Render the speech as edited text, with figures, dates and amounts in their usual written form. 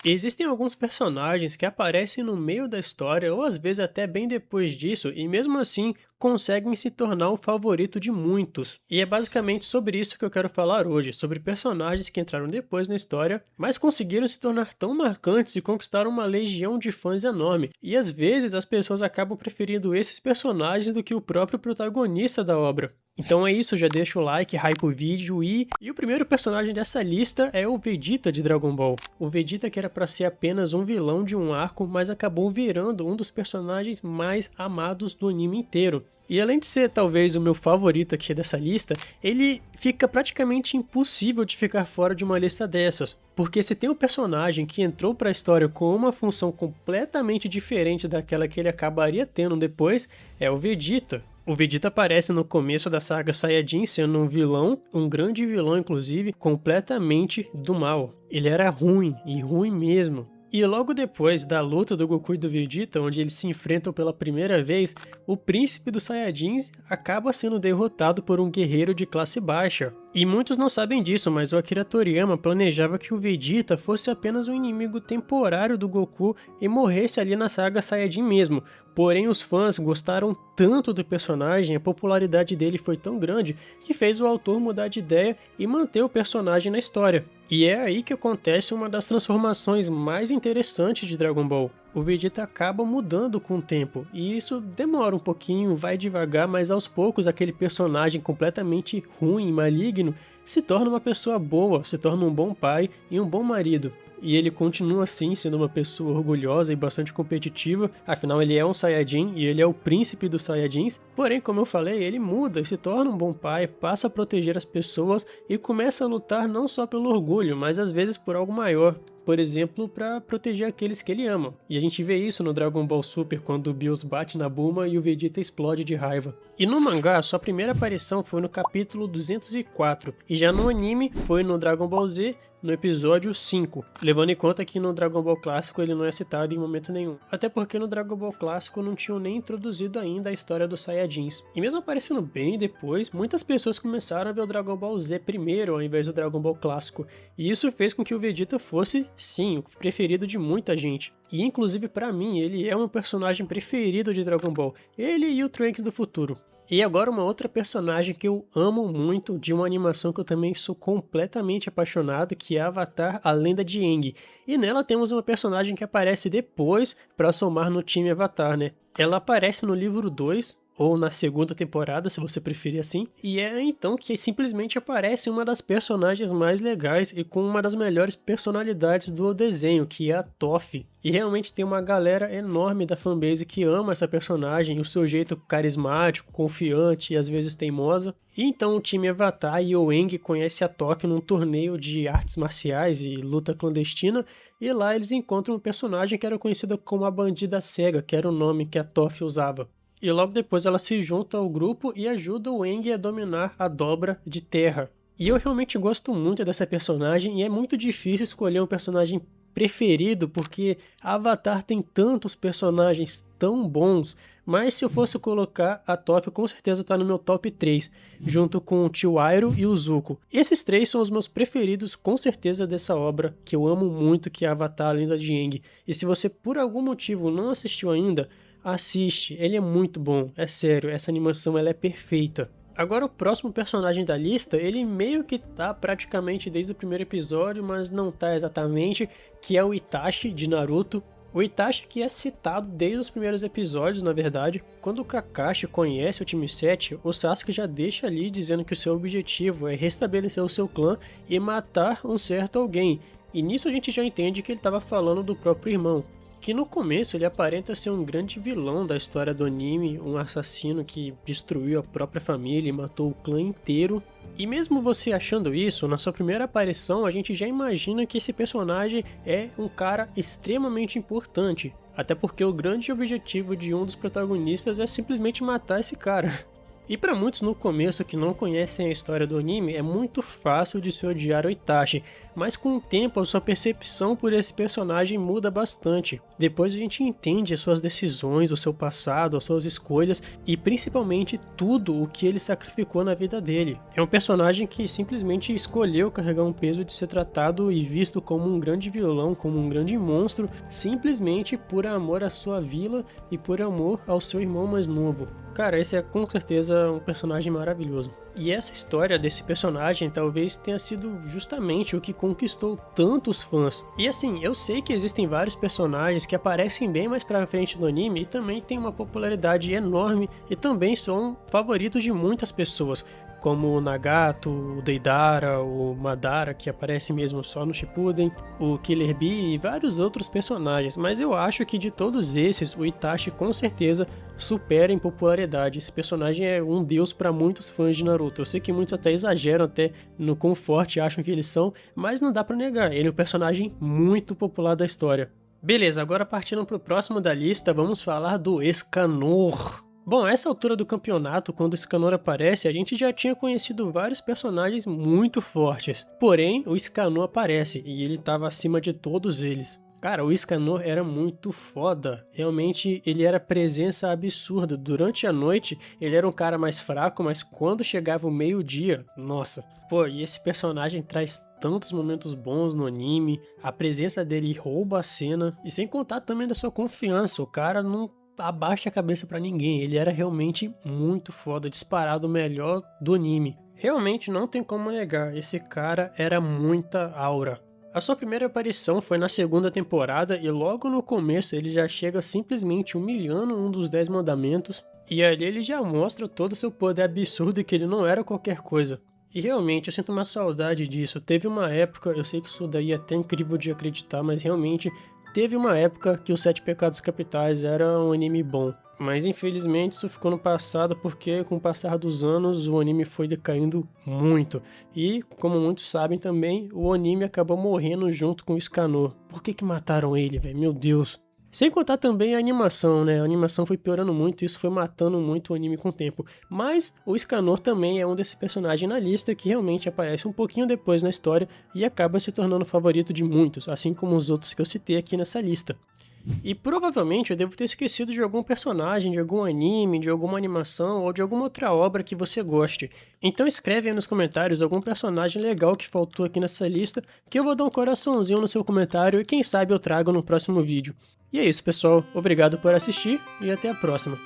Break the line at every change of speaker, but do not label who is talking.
Existem alguns personagens que aparecem no meio da história ou às vezes até bem depois disso e mesmo assim conseguem se tornar o favorito de muitos. E é basicamente sobre isso que eu quero falar hoje, sobre personagens que entraram depois na história, mas conseguiram se tornar tão marcantes e conquistaram uma legião de fãs enorme. E às vezes as pessoas acabam preferindo esses personagens do que o próprio protagonista da obra. Então é isso, já deixa o like, hype o vídeo e o primeiro personagem dessa lista é o Vegeta de Dragon Ball. O Vegeta que era pra ser apenas um vilão de um arco, mas acabou virando um dos personagens mais amados do anime inteiro. E além de ser talvez o meu favorito aqui dessa lista, ele fica praticamente impossível de ficar fora de uma lista dessas. Porque se tem um personagem que entrou para a história com uma função completamente diferente daquela que ele acabaria tendo depois, é o Vegeta. O Vegeta aparece no começo da saga Saiyajin sendo um vilão, um grande vilão inclusive, completamente do mal. Ele era ruim, e ruim mesmo. E logo depois da luta do Goku e do Vegeta, onde eles se enfrentam pela primeira vez, o príncipe dos Saiyajins acaba sendo derrotado por um guerreiro de classe baixa. E muitos não sabem disso, mas o Akira Toriyama planejava que o Vegeta fosse apenas um inimigo temporário do Goku e morresse ali na saga Saiyajin mesmo. Porém, os fãs gostaram tanto do personagem, a popularidade dele foi tão grande, que fez o autor mudar de ideia e manter o personagem na história. E é aí que acontece uma das transformações mais interessantes de Dragon Ball. O Vegeta acaba mudando com o tempo, e isso demora um pouquinho, vai devagar, mas aos poucos aquele personagem completamente ruim, maligno, se torna uma pessoa boa, se torna um bom pai e um bom marido. E ele continua assim sendo uma pessoa orgulhosa e bastante competitiva, afinal ele é um Saiyajin e ele é o príncipe dos Saiyajins, porém como eu falei, ele muda e se torna um bom pai, passa a proteger as pessoas e começa a lutar não só pelo orgulho, mas às vezes por algo maior. Por exemplo, para proteger aqueles que ele ama. E a gente vê isso no Dragon Ball Super, quando o Bills bate na Bulma e o Vegeta explode de raiva. E no mangá, sua primeira aparição foi no capítulo 204, e já no anime foi no Dragon Ball Z, no episódio 5, levando em conta que no Dragon Ball Clássico ele não é citado em momento nenhum. Até porque no Dragon Ball Clássico não tinham nem introduzido ainda a história dos Saiyajins. E mesmo aparecendo bem depois, muitas pessoas começaram a ver o Dragon Ball Z primeiro ao invés do Dragon Ball Clássico. E isso fez com que o Vegeta fosse, sim, o preferido de muita gente. E inclusive pra mim, ele é o meu personagem preferido de Dragon Ball. Ele e o Trunks do futuro. E agora uma outra personagem que eu amo muito, de uma animação que eu também sou completamente apaixonado, que é Avatar, a Lenda de Aang. E nela temos uma personagem que aparece depois para somar no time Avatar, né? Ela aparece no livro 2, ou na segunda temporada, se você preferir assim, e é então que simplesmente aparece uma das personagens mais legais e com uma das melhores personalidades do desenho, que é a Toph. E realmente tem uma galera enorme da fanbase que ama essa personagem, o seu jeito carismático, confiante e às vezes teimosa. E então o time Avatar e o Aang conhece a Toph num torneio de artes marciais e luta clandestina, e lá eles encontram um personagem que era conhecido como a Bandida Cega, que era o nome que a Toph usava. E logo depois ela se junta ao grupo e ajuda o Aang a dominar a Dobra de Terra. E eu realmente gosto muito dessa personagem e é muito difícil escolher um personagem preferido porque Avatar tem tantos personagens tão bons, mas se eu fosse colocar, a Toph com certeza tá no meu top 3, junto com o Tio Iroh e o Zuko. Esses três são os meus preferidos com certeza dessa obra, que eu amo muito, que é Avatar, a Lenda de Aang. E se você por algum motivo não assistiu ainda, assiste, ele é muito bom, é sério, essa animação ela é perfeita. Agora o próximo personagem da lista, ele meio que tá praticamente desde o primeiro episódio, mas não tá exatamente, que é o Itachi de Naruto. O Itachi que é citado desde os primeiros episódios, na verdade. Quando o Kakashi conhece o time 7, o Sasuke já deixa ali dizendo que o seu objetivo é restabelecer o seu clã e matar um certo alguém. E nisso a gente já entende que ele estava falando do próprio irmão. Que no começo ele aparenta ser um grande vilão da história do anime, um assassino que destruiu a própria família e matou o clã inteiro. E mesmo você achando isso, na sua primeira aparição a gente já imagina que esse personagem é um cara extremamente importante. Até porque o grande objetivo de um dos protagonistas é simplesmente matar esse cara. E pra muitos no começo que não conhecem a história do anime, é muito fácil de se odiar o Itachi, mas com o tempo a sua percepção por esse personagem muda bastante. Depois a gente entende as suas decisões, o seu passado, as suas escolhas e principalmente tudo o que ele sacrificou na vida dele. É um personagem que simplesmente escolheu carregar um peso de ser tratado e visto como um grande vilão, como um grande monstro, simplesmente por amor à sua vila e por amor ao seu irmão mais novo. Cara, esse é com certeza um personagem maravilhoso. E essa história desse personagem talvez tenha sido justamente o que conquistou tantos fãs. E assim, eu sei que existem vários personagens que aparecem bem mais pra frente no anime e também tem uma popularidade enorme e também são favoritos de muitas pessoas, como o Nagato, o Deidara, o Madara, que aparece mesmo só no Shippuden, o Killer Bee e vários outros personagens, mas eu acho que de todos esses, o Itachi com certeza supera em popularidade. Esse personagem é um deus para muitos fãs de Naruto. Eu sei que muitos até exageram até no quão forte acham que eles são, mas não dá pra negar, ele é um personagem muito popular da história. Beleza, agora partindo pro próximo da lista, vamos falar do Escanor. Bom, a essa altura do campeonato, quando o Escanor aparece, a gente já tinha conhecido vários personagens muito fortes. Porém, o Escanor aparece e ele estava acima de todos eles. Cara, o Escanor era muito foda. Realmente, ele era presença absurda. Durante a noite, ele era um cara mais fraco, mas quando chegava o meio-dia, nossa. Pô, e esse personagem traz tantos momentos bons no anime. A presença dele rouba a cena. E sem contar também da sua confiança. O cara não abaixa a cabeça pra ninguém, ele era realmente muito foda, disparado o melhor do anime. Realmente não tem como negar, esse cara era muita aura. A sua primeira aparição foi na segunda temporada e logo no começo ele já chega simplesmente humilhando um dos 10 mandamentos e ali ele já mostra todo o seu poder absurdo e que ele não era qualquer coisa. E realmente eu sinto uma saudade disso, teve uma época, eu sei que isso daí é até incrível de acreditar, mas realmente teve uma época que os Sete Pecados Capitais era um anime bom, mas infelizmente isso ficou no passado porque com o passar dos anos o anime foi decaindo muito. E, como muitos sabem também, o anime acabou morrendo junto com o Escanor. Por que mataram ele, velho? Meu Deus. Sem contar também a animação, né? A animação foi piorando muito e isso foi matando muito o anime com o tempo. Mas o Escanor também é um desses personagens na lista que realmente aparece um pouquinho depois na história e acaba se tornando favorito de muitos, assim como os outros que eu citei aqui nessa lista. E provavelmente eu devo ter esquecido de algum personagem, de algum anime, de alguma animação ou de alguma outra obra que você goste. Então escreve aí nos comentários algum personagem legal que faltou aqui nessa lista, que eu vou dar um coraçãozinho no seu comentário e quem sabe eu trago no próximo vídeo. E é isso, pessoal. Obrigado por assistir e até a próxima.